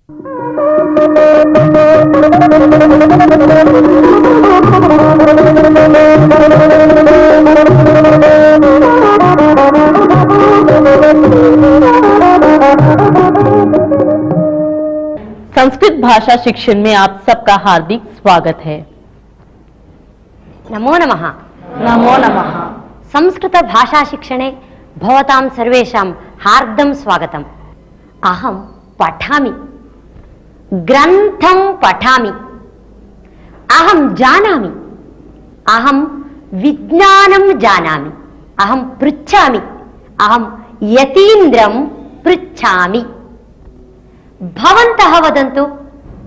संस्कृत भाषा शिक्षण में आप सबका हार्दिक स्वागत है। नमो नमः। नमो नमः। संस्कृत भाषा शिक्षणे भवतां सर्वेषां हार्दं स्वागतम्। अहं पठामि, ग्रन्थं पठामि, अहं जानामि, अहं विज्ञानं जानामि, अहं पृच्छामि, अहं यतीन्द्रं पृच्छामि। भवन्तः वदन्तु,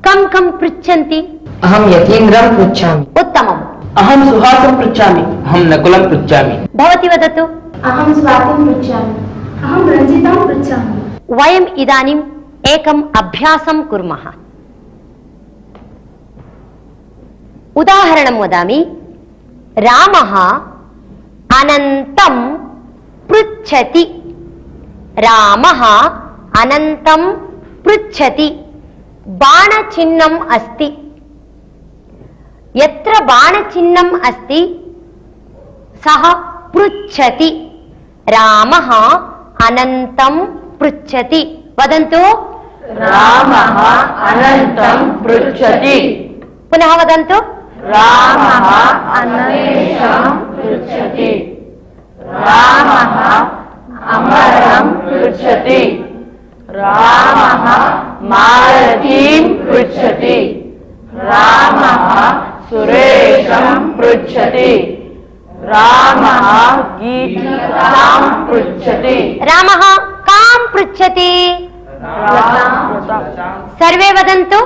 कं कं पृच्छन्ति? अहं यतीन्द्रं पृच्छामि। उत्तमम्। अहं सुहासं पृच्छामि। अहं नकुलं पृच्छामि। भवती वदतु। अहं स्वातिं पृच्छामि। अहं रञ्जितां पृच्छामि। वयम् इदानीम् एकम् अभ्यासं कुर्मः। उदाहरणं वदामि। रामः अनन्तं पृच्छति। रामः अनन्तं पृच्छति। बाणचिह्नम् अस्ति। यत्र बाणचिह्नम् अस्ति सः पृच्छति। रामः अनन्तं पृच्छति। वदन्तु। रामः अनन्तं पृच्छति। पुनः वदन्तु। रामः अन्वेषं पृच्छति। रामः अमरं पृच्छति। रामः मालतीं पृच्छति। रामः सुरेशं पृच्छति। रामः गीतां पृच्छति। रामः कां पृच्छति? सर्वे वदन्तु।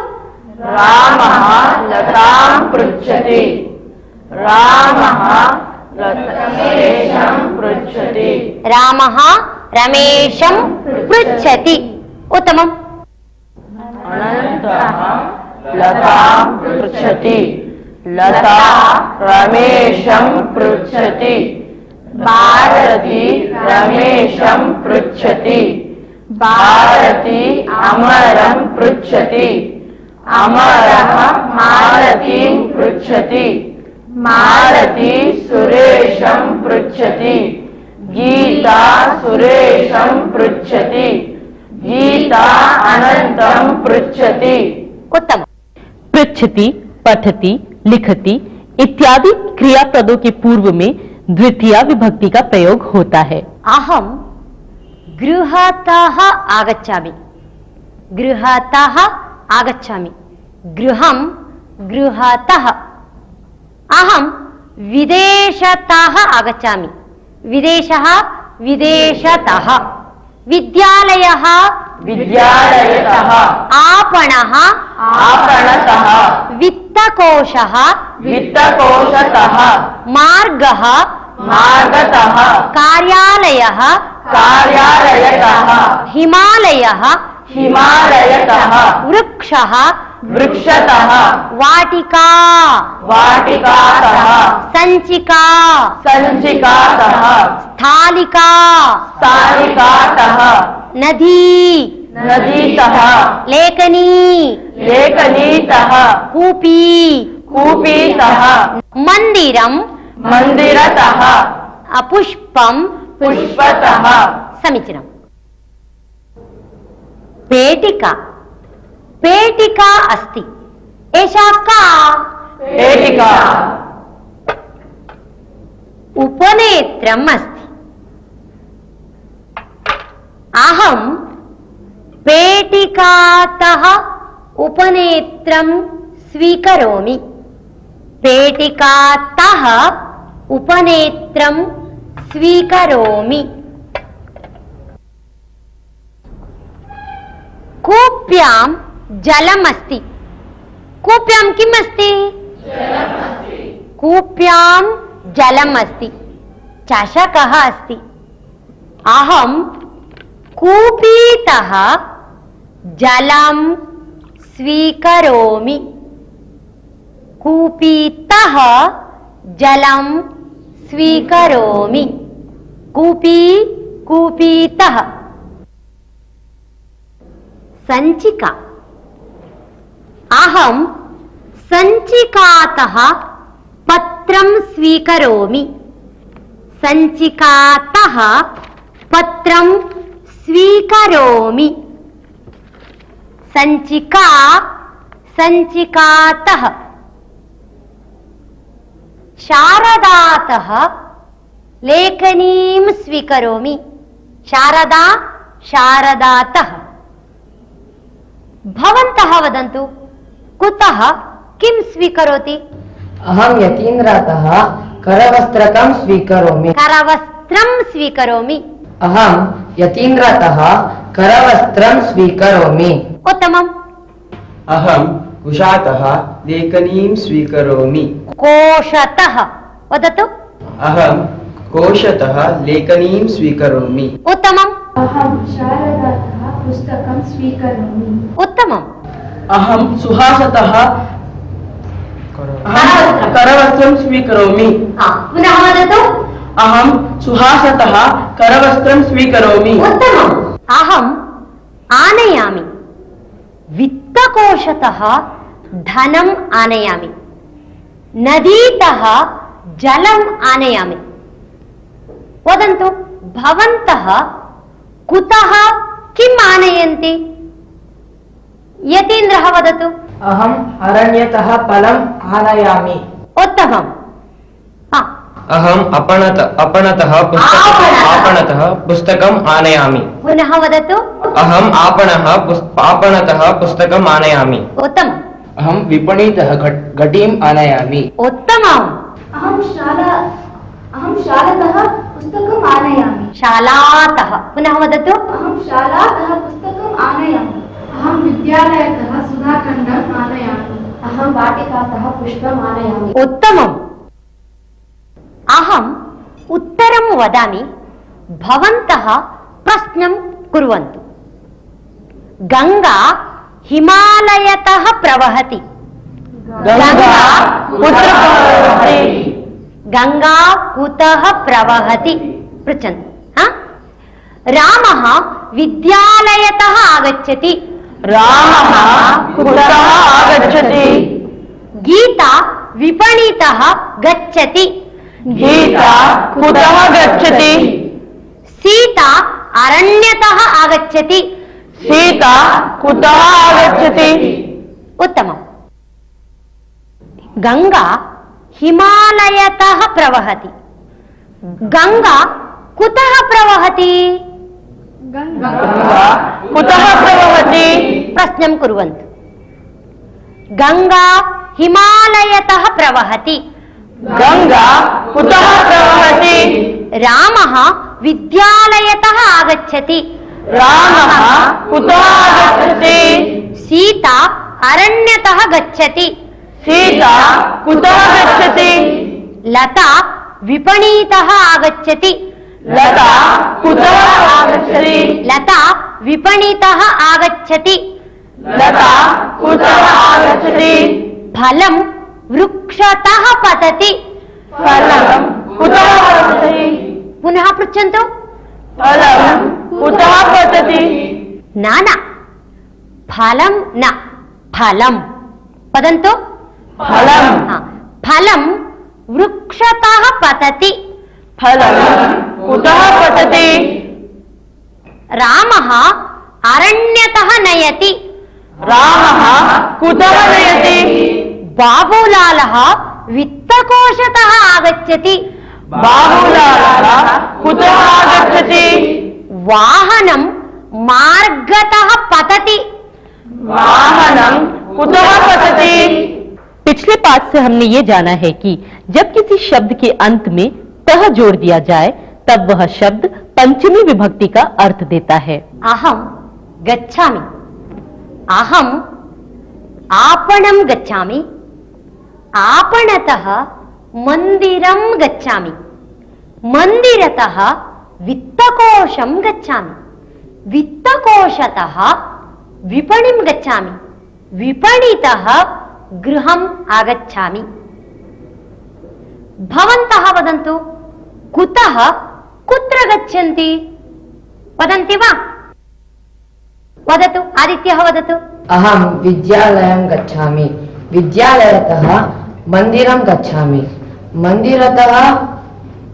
रामः लतां पृच्छति। रामः रमेशं पृच्छति। रामः रमेशं पृच्छति। उत्तमम्। अनन्तः लतां पृच्छति। लता रमेशं पृच्छति। भारती रमेशं पृच्छति। भारती अमरं पृच्छति। अमरः मालतीं पृच्छति। मालती सुरेशं पृच्छति। गीता सुरेशं पृच्छति। गीता अनन्तं पृच्छति। उत्तम। पृच्छति, पठति, लिखति इत्यादि क्रियापदों के पूर्व में द्वितीया विभक्ति का प्रयोग होता है। अहं गृहतः आगच्छामि। गृहतः आगच्छामि। गृहं गृहतः। अहं विदेशतः आगच्छामि। विदेशः विदेशतः। विद्यालयः विद्यालयतः। आपणः आपणतः। वित्तकोशः वित्तकोशतः। मार्गः मार्गतः। कार्यालयः कार्यालयतः। हिमालयः हिमालयतः। वृक्षः वृक्षतः। वाटिका वाटिकातः। सञ्चिका सञ्चिकातः। स्थालिका स्थालिकातः। नदी नदीतः। लेखनी लेखनीतः। कूपी कूपीतः। मन्दिरं मन्दिरतः। पुष्पं पुष्पतः। समीचीनम्। पेटिका पेटिका अस्ति। एषा का? पेटिका। उपनेत्रम् अस्ति। अहं पेटिकातः उपनेत्रं स्वीकरोमि। पेटिकातः उपनेत्रं स्वीकरोमि। कूप्यां जलमस्ति। कूप्यां किम् अस्ति? कूप्यां जलमस्ति। चषकः अस्ति। अहं कूपीतः जलं स्वीकरोमि। कूपीतः जलं स्वीकरोमि। कूपी कूपीतः। सञ्चिका अहं सञ्चिकातः पत्रं स्वीकरोमि सञ्चिकातः पत्रं स्वीकरोमि सञ्चिका सञ्चिकातः शारदातः लेखनीं स्वीकरोमि शारदा शारदातः भवन्तः वदन्तु कुतः किं स्वीकरोति अहं यतीन्द्रातः करवस्त्रकं स्वीकरोमि करवस्त्रं स्वीकरोमि अहं यतीन्द्रातः करवस्त्रं स्वीकरोमि उत्तमम् अहं कुशातः लेखनीं स्वीकरोमि कोशतः वदतु अहं कोशतः लेखनीं स्वीकरोमि उत्तमम् अहं शारदातः पुस्तकं स्वीकरोमि उत्तमम् अहं सुहासतः करवस्त्रं स्वीकरोमि पुनः वदतु अहं सुहासतः करवस्त्रं स्वीकरोमि उत्तमम् अहम् आनयामि वित्तकोशतः धनम् आनयामि नदीतः जलम् आनयामि वदन्तु भवन्तः कुतः किम् आनयन्ति यतीन्द्रः वदतु अहम् अरण्यतः फलम् आनयामि उत्तमम् अहम् आपणतः पुस्तकम् आनयामि पुनः वदतु अहम् आपणतः पुस्तकम् आनयामि उत्तमम् अहं विपणीतः घटीम् आनयामि उत्तमम् अहं शालातः पुस्तकम् आनयामि शालातः पुनः वदतु अहं शालातः पुस्तकम् आनयामि अहं विद्यालयतः सुधाखण्डम् आनयामि अहं वाटिकातः पुष्पम् आनयामि उत्तमम् अहम् उत्तरं वदामि भवन्तः प्रश्नं कुर्वन्तु गङ्गा हिमालयतः प्रवहति गङ्गा कुतः प्रवहति पृच्छन्तु रामः विद्यालयतः आगच्छति रामः कुतः आगच्छति गीता विपणितः गच्छति गीता कुतः गच्छति सीता अरण्यतः आगच्छति सीता कुतः आगच्छति उत्तमम् गङ्गा हिमालयतः प्रवहति गङ्गा कुतः प्रवहति गङ्गा कुतः प्रवहति प्रश्नं कुर्वन्तु गङ्गा हिमालयतः प्रवहति गङ्गा कुतः प्रवहति रामः विद्यालयतः आगच्छति रामः कुतः आगच्छति सीता अरण्यतः गच्छति सीता कुतः गच्छति लता विपणीतः आगच्छति लता कुतः आगच्छति लता विपणीतः आगच्छति लता कुतः आगच्छति फलं वृक्षतः पतति फलं कुतः पतति पुनः पृच्छन्तु फलं कुतः पतति न फलं न फलं वदन्तु फलं फलं वृक्षतः पतति फलं कुतः पतति रामः अरण्यतः नयति रामः कुतः नयति बाबूलालः वित्तकोशतः आगच्छति बाहुलालः कुतः आगच्छति वाहनं मार्गतः पतति वाहनं कुतः पतति पिछले पाठ से हमने ये जाना है कि जब किसी शब्द के अंत में तह जोड़ दिया जाए तब वह शब्द पंचमी विभक्ति का अर्थ देता है अहं गच्छामि अहम् आपणं गच्छामि आपणतः मन्दिरं गच्छामि मन्दिरतः वित्तकोशं गच्छामि वित्तकोशतः विपणिं गच्छामि विपणितः गृहम् आगच्छामि भवन्तः वदन्तु कुतः कुत्र गच्छन्ति वदन्ति वा वदतु आदित्यः वदतु अहं विद्यालयं गच्छामि, विद्यालयतः मन्दिरं गच्छामि, मन्दिरतः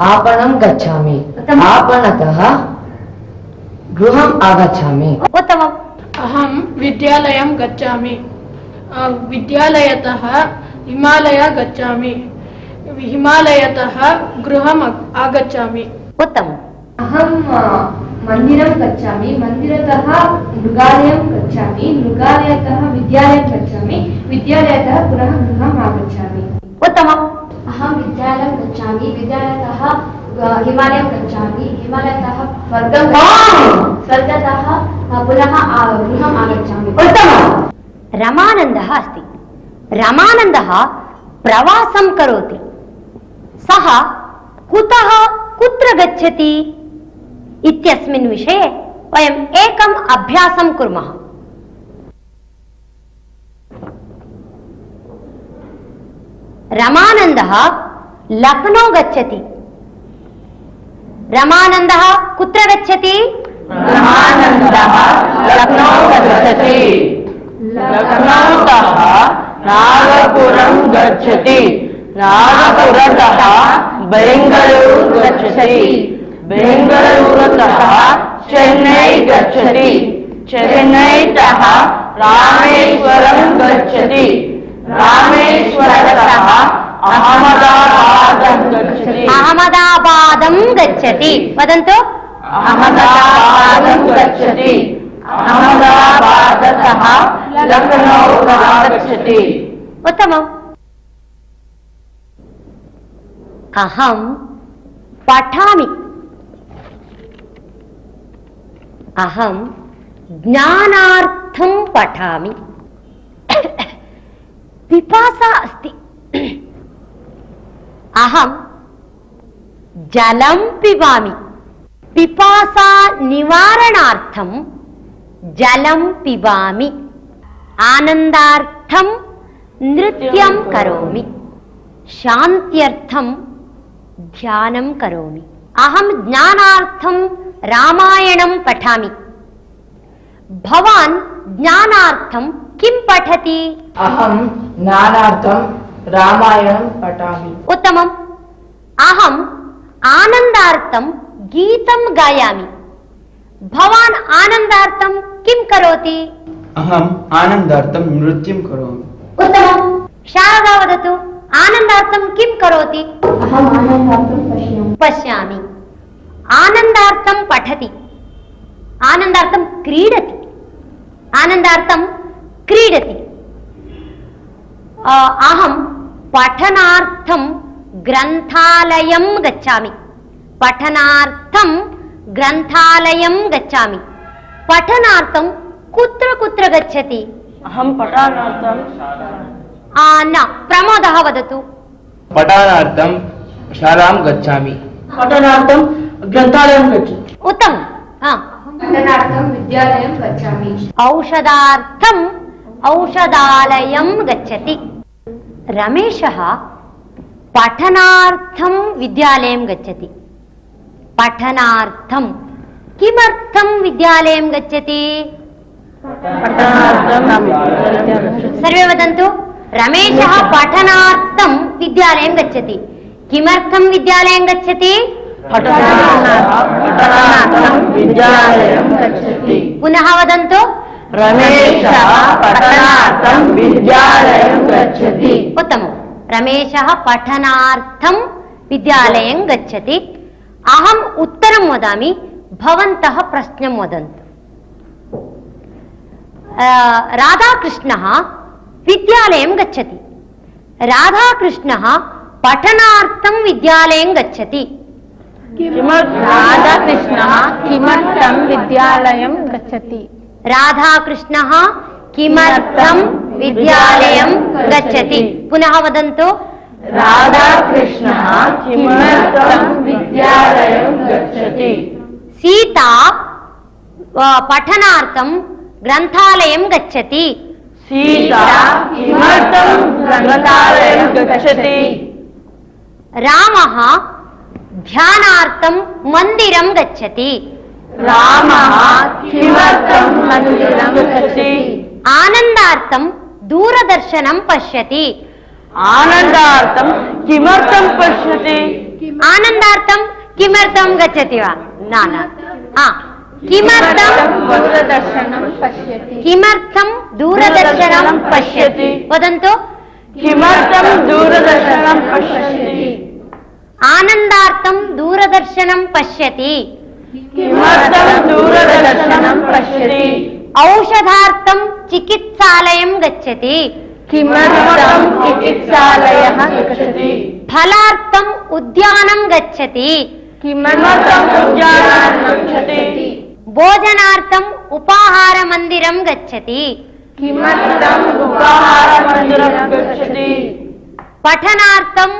आपणं गच्छामि, आपणतः गृहम् आगच्छामि। उत्तमम्। अहं विद्यालयं गच्छामि, विद्यालयतः हिमालय गच्छामि, हिमालयतः गृहम् आगच्छामि। उत्तमम्। अहं मन्दिरं गच्छामि, मन्दिरतः मृगालयं गच्छामि, मृगालयतः विद्यालयं गच्छामि, विद्यालयतः पुनः गृहम् आगच्छामि। उत्तमम्। अहं विद्यालयं गच्छामि, विद्यालयतः हिमालयं गच्छामि, हिमालयतः स्वर्गं गच्छामि, स्वर्गतः पुनः गृहम् आगच्छामि। उत्तमम्। रमानन्दः अस्ति। रमानन्दः प्रवासं करोति। सः कुतः कुत्र गच्छति इत्यस्मिन् विषये वयम् एकम् अभ्यासं कुर्मः। रमानन्दः लखनौ गच्छति। रमानन्दः कुत्र गच्छति? रमानन्दः लखनौ गच्छति। लखनौतः नागपुरं गच्छति। नागपुरतः बेङ्गलूरु गच्छति। बेङ्गलूरुतः चेन्नै गच्छति। चेन्नैतः रामेश्वरं गच्छति। रामेश्वरतः अहमदाबादं गच्छति। अहमदाबादं गच्छति। वदन्तु। अहमदाबादं गच्छति। अहमदाबादतः लखनौ गच्छति। उत्तमम्। अहं पठामि। अहं ज्ञानार्थं पठामि। पिपासा अस्ति। अहं जलं पिबामि। पिपासा निवारणार्थं जलं पिबामि। आनन्दार्थं नृत्यं करोमि। शान्त्यर्थं ध्यानं करोमि। अहं ज्ञानार्थं रामायणं पठामि। भवान् ज्ञानार्थं किं पठति? अहं ज्ञानार्थं रामायणं पठामि। उत्तमम्। अहम् आनन्दार्थं गीतं गायामि। भवान् आनन्दार्थं किं करोति? अहम् आनन्दार्थं नृत्यं करोमि। उत्तमम्। शारदा वदतु, आनन्दार्थं किं करोति? अहम् आनन्दार्थं पश्यामि। आनन्दार्थं पठति। आनन्दार्थं क्रीडति। आनन्दार्थं क्रीडति। अहं पठनार्थं ग्रन्थालयं गच्छामि। पठनार्थं ग्रन्थालयं गच्छामि। पठनार्थं कुत्र कुत्र गच्छति? अहं पठनार्थं न, प्रमोदः वदतु। पठनार्थं शालां गच्छामि। पठनार्थं ग्रन्थालयं गच्छति। उत्तमम्। पठनार्थं विद्यालयं गच्छामि। औषधार्थम् औषधालयं गच्छति। रमेशः पठनार्थं विद्यालयं गच्छति। पठनार्थं किमर्थं विद्यालयं गच्छति? सर्वे वदन्तु। रमेशः पठनार्थं विद्यालयं गच्छति। किमर्थं विद्यालयं गच्छति? पठनार्थं विद्यालयं गच्छति। पुनः वदन्तु। रमेशः पठनार्थं विद्यालयं गच्छति। उत्तमम्। रमेशः पठनार्थं विद्यालयं गच्छति। अहम् उत्तरं वदामि, भवन्तः प्रश्नं वदन्तु। राधाकृष्णः विद्यालयं गच्छति। राधाकृष्णः पठनार्थं विद्यालयं गच्छति। राधाकृष्णः किमर्थं विद्यालयं गच्छति? राधाकृष्णः किमर्थं विद्यालयं गच्छति? पुनः वदन्तु। राधाकृष्णः किमर्थं विद्यालयं गच्छति? सीता पठनार्थं ग्रन्थालयं गच्छति। सीता किमर्थं ग्रन्थालयं गच्छति? रामः ध्यानार्थं मन्दिरं गच्छति। रामः किमर्थं मन्दिरं गच्छति? आनंदार्थम दूरदर्शनम पश्यति। आनंदार्थम किमर्थम पश्यति? आनंदार्थम किमर्थम गच्छति वा? न किमर्थम दूरदर्शनं पश्यति। किमर्थम दूरदर्शनम पश्यति? वदन्तु। किमर्थम दूरदर्शनं पश्यति? आनंदार्थम दूरदर्शनम पश्यति। किमर्थम दूरदर्शनं पश्यति? औषधार्थम चिकित्सालयं गच्छति। किमर्थम चिकित्सालयः गच्छति? फलार्थम उद्यानं गच्छति। किमर्थम उद्यानं गच्छति? भोजनार्थम उपाहार मंदिरं गच्छति। किमर्थम उपाहारमन्दिरं गच्छति? पठनार्थम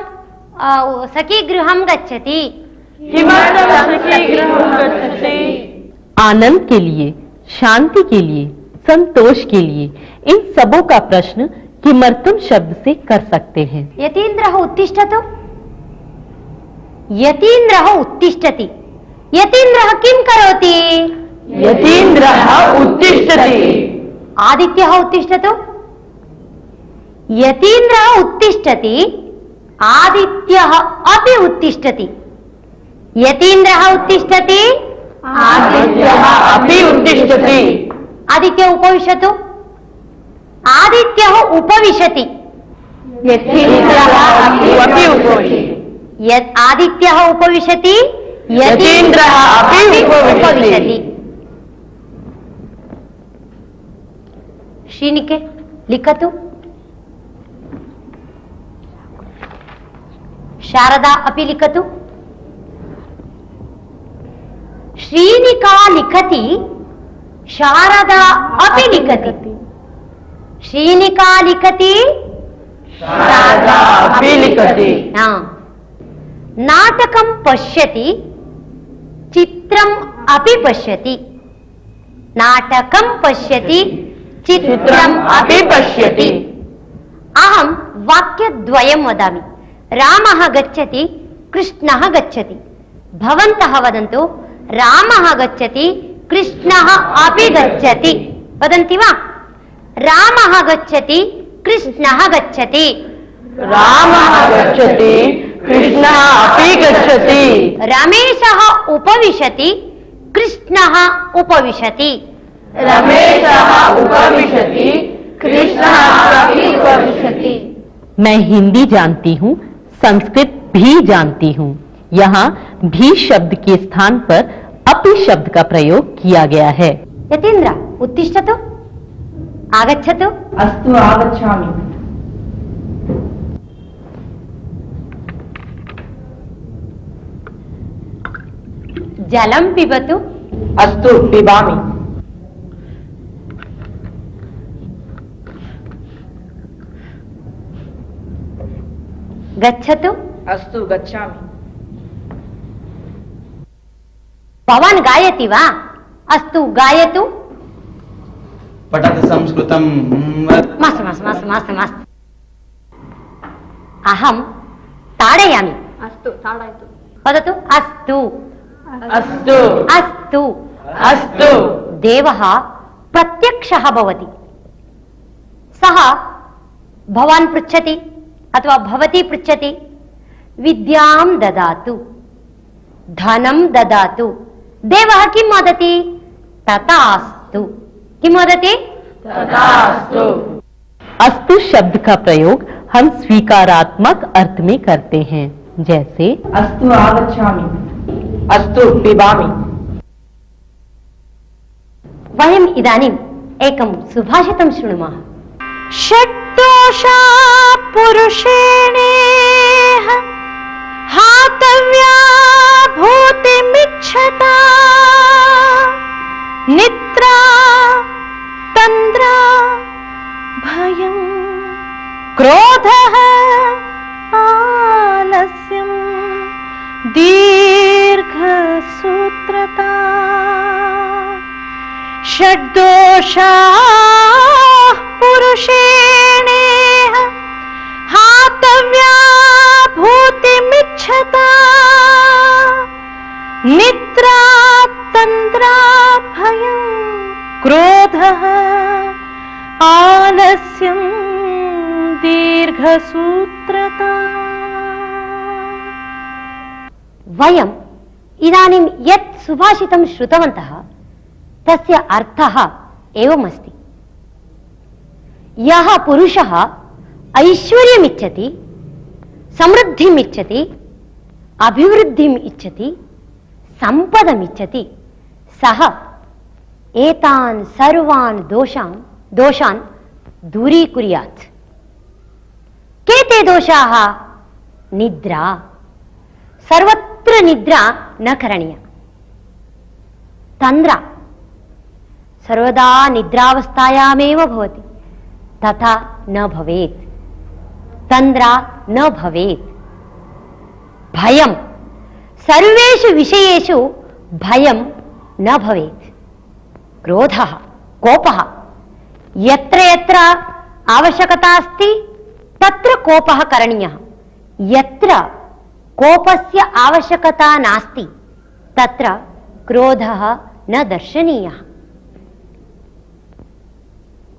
सखीगृहं गच्छति। किमर्थम सखीगृहं गच्छति? आनंद के लिए, शांति के लिए, संतोष के लिए इन सबों का प्रश्न किमर्थम शब्द से कर सकते हैं। यतीन्द्रः उत्तिष्ठतु। यतीन्द्रः उत्तिष्ठति। यतीन्द्रः किं करोति? यतीन्द्रः उत्तिष्ठति। आदित्यः उत्तिष्ठतु। यतीन्द्रः उत्तिष्ठति। आदित्यः अपि उत्तिष्ठति। यतीन्द्रः उत्तिष्ठति। आदित्यः अपि उत्तिष्ठति। आदित्य उपविशतु। आदित्यः उपविशति। यतीन्द्रः अपि उपविशति। आदित्यः उपविशति। यतीन्द्रः अपि उपविशति। श्रीनिके लिखतु। शारदा अपि लिखतु। श्रीनिका लिखति। शारदा अपि लिखति। श्रीनिका लिखति। शारदा अपि लिखति। नाटकं पश्यति। चित्रम् अपि पश्यति। नाटकं पश्यति। चित्रम् अपि पश्यति। अहं वाक्यद्वयं वदामि। रामः गच्छति। कृष्णः गच्छति। भवन्तः वदन्तु। रामः गच्छति। कृष्णः अपि गच्छति। वदन्ति वा? रामः गच्छति। कृष्णः गच्छति। रामः गच्छति। कृष्णः अपि गच्छति। रमेशः उपविशति। कृष्णः उपविशति। रमेशः उपविशति। कृष्णः अपि उपविशति। मैं हिंदी जानती हूँ, संस्कृत भी जानती हूँ। यहाँ भी शब्द के स्थान पर अपि शब्द का प्रयोग किया गया है। यतीन्द्र उत्तिष्ठतु। आगच्छतु। अस्तु आगच्छामि। जलं पिबतु। अस्तु पिबामि। गच्छतु। अस्तु गच्छामि। भवान् गायति वा? अस्तु गायतु। पठति संस्कृतं। मास्तु मास्तु मास्तु मास्तु मास्तु। अहं ताडयामि। अस्तु ताडयतु। वदतु। अस्तु अस्तु अस्तु। अस्तु। देवः प्रत्यक्षः भवति। सः भवान् पृच्छति अथवा भवती पृच्छति। विद्यां ददातु। धनं ददातु। देवः किं वदति? तथास्तु। किं वदति? तथास्तु। अस्तु शब्द का प्रयोग हम स्वीकारात्मक अर्थ में करते हैं, जैसे अस्तु आगच्छामि। अस्तु पिबामि। वयम् इदानीम् एकं सुभाषितं शृणुमः। षड्दोषा पुरुषेणेह हातव्या भूतिमिच्छता। निद्रा तन्द्रा भयं क्रोधः आलस्यं दीर्घसूत्रता। षड्दोषाः पुरुषेणेह हातव्या भूतिमिच्छता। निद्रा तन्द्रा भयं क्रोधः आलस्यं दीर्घसूत्रता। वयम् इदानीं यत् सुभाषितं श्रुतवन्तः तस्य अर्थः एवमस्ति। यः पुरुषः ऐश्वर्यम् इच्छति, समृद्धिम् इच्छति, अभिवृद्धिम् इच्छति, सम्पदम् इच्छति, सः एतान् सर्वान् दोषान् दूरीकुर्यात्। के ते दोषाः? निद्रा। सर्वत्र निद्रा न करणीया। तन्द्रा सर्वदा निद्रावस्थायामेव भवति, तथा न भवेत्। तन्द्रा न भवेत्। भयं सर्वेषु विषयेषु भयं न भवेत्। क्रोधः, कोपः यत्र यत्र आवश्यकता अस्ति तत्र कोपः करणीयः। यत्र कोपस्य आवश्यकता नास्ति तत्र क्रोधः न दर्शनीयः।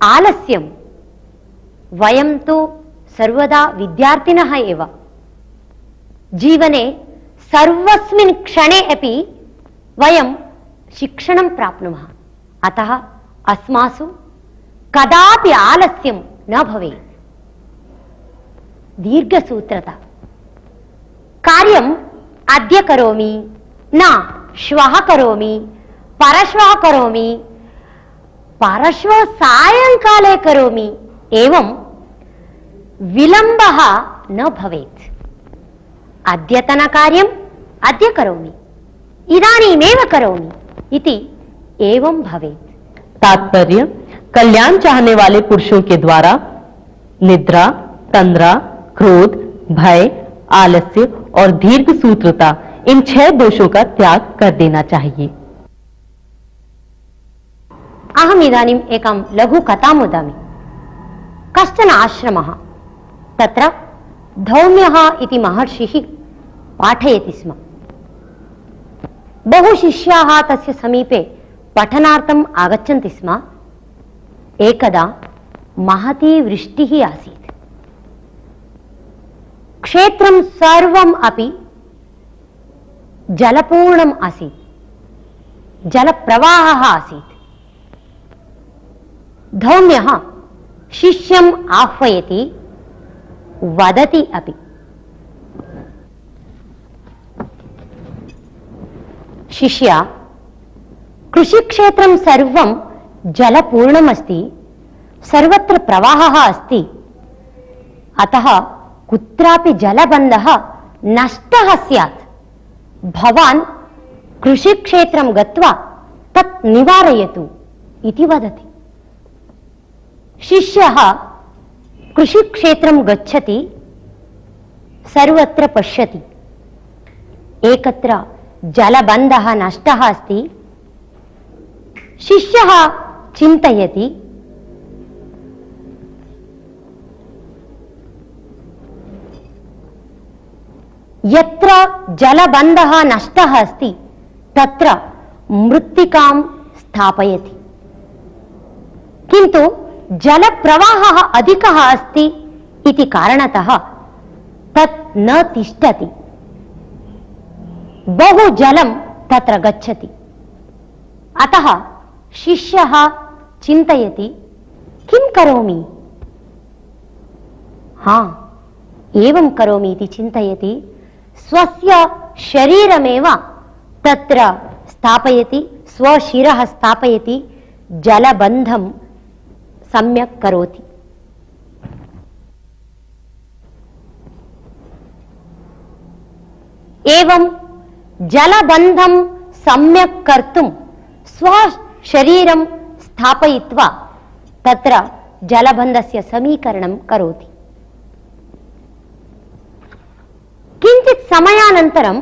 आलस्यं, वयं तु सर्वदा विद्यार्थिनः एव। जीवने सर्वस्मिन् क्षणे अपि वयं शिक्षणं प्राप्नुमः। अतः अस्मासु कदापि आलस्यं न भवेत्। दीर्घसूत्रता। कार्यम् अद्य करोमि, न श्वः करोमि, परश्वः करोमि, परश्वः सायंकाले करोमि, एवं विलम्बः न भवेत्। अद्यतनकार्यम् अद्य करोमि, इदानीमेव करोमि इति एवं भवेत्। तात्पर्य, कल्याण चाहने वाले पुरुषों के द्वारा निद्रा, तंद्रा, क्रोध, भय, आलस्य और दीर्घ सूत्रता, इन 6 दोषों का त्याग कर देना चाहिए। अहम् इदानीम् एकां लघु कथां वदामि। कश्चन आश्रमः, तत्र धौम्यः इति महर्षिः पाठयति स्म। बहु शिष्याः तस्य समीपे पठनार्थम् आगच्छन्ति स्म। एकदा महती वृष्टिः आसीत्। क्षेत्रं सर्वम् अपि जलपूर्णम् आसीत्। जलप्रवाहः आसीत्। धौम्यः शिष्यम् आह्वयति, वदति अपि। शिष्या, कृषिक्षेत्रं सर्वं जलपूर्णमस्ति, सर्वत्र प्रवाहः अस्ति, अतः कुत्रापि जलबन्धः नष्टः स्यात्। भवान् कृषिक्षेत्रं गत्वा तत् निवारयतु इति वदति। शिष्यः कृषिक्षेत्रं गच्छति, सर्वत्र पश्यति। एकत्र जलबन्धः नष्टः अस्ति। शिष्यः चिन्तयति, यत्र जलबन्धः नष्टः अस्ति तत्र मृत्तिकां स्थापयति, किन्तु जलप्रवाहः अधिकः अस्ति इति कारणतः तत् न तिष्ठति। बहु जलं तत्र गच्छति। अतः शिष्यः चिन्तयति, किं करोमि? एवं करोमि इति चिन्तयति। स्वस्य शरीरमेव तत्र स्थापयति, स्वशिरः स्थापयति, जलबन्धं सम्यक् करोति। एवं जलबन्धं सम्यक् कर्तुं स्वशरीरं स्थापयित्वा तत्र जलबन्धस्य समीकरणं करोति। किञ्चित् समयानन्तरं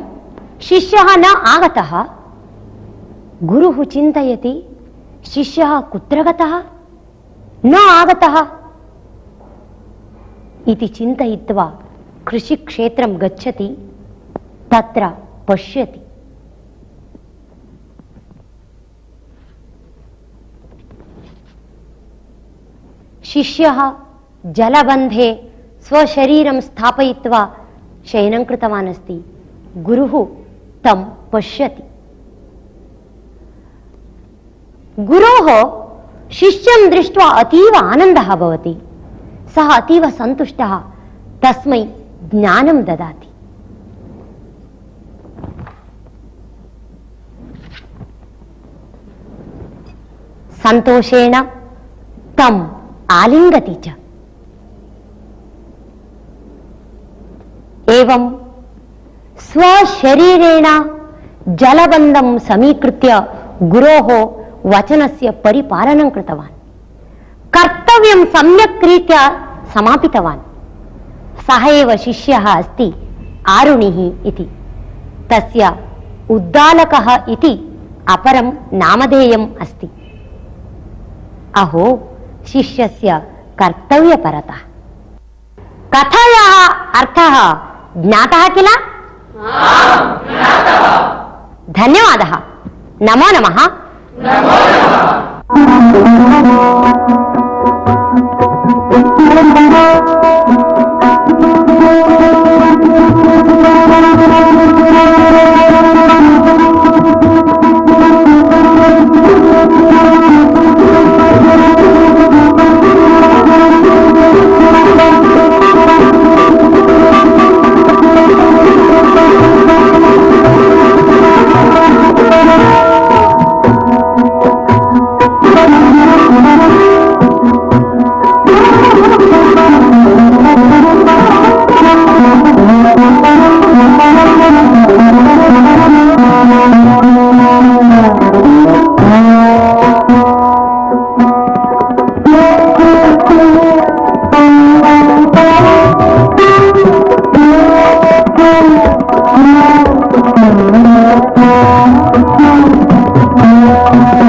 शिष्यः न आगतः। गुरुः चिन्तयति, शिष्यः कुत्र गतः? न आगतः इति चिन्तयित्वा कृषिक्षेत्रं गच्छति, तत्र पश्यति। शिष्यः जलबन्धे स्वशरीरं स्थापयित्वा शयनं कृतवान् अस्ति। गुरुः तं पश्यति। गुरोः शिष्यं दृष्ट्वा अतीव आनन्दः भवति। सः अतीव सन्तुष्टः तस्मै ज्ञानं ददाति। सन्तोषेण तम् आलिङ्गति च। एवं स्वशरीरेण जलबन्धं समीकृत्य गुरोः वचनस्य परिपालनं कृतवान्। कर्तव्यं सम्यक् रीत्या समापितवान्। सः एव शिष्यः अस्ति आरुणिः इति। तस्य उद्दालकः इति अपरं नामधेयम् अस्ति। अहो शिष्यस्य कर्तव्यपरता। कथायाः अर्थः ज्ञातः किल? धन्यवादः। नमो नमः। Thank you.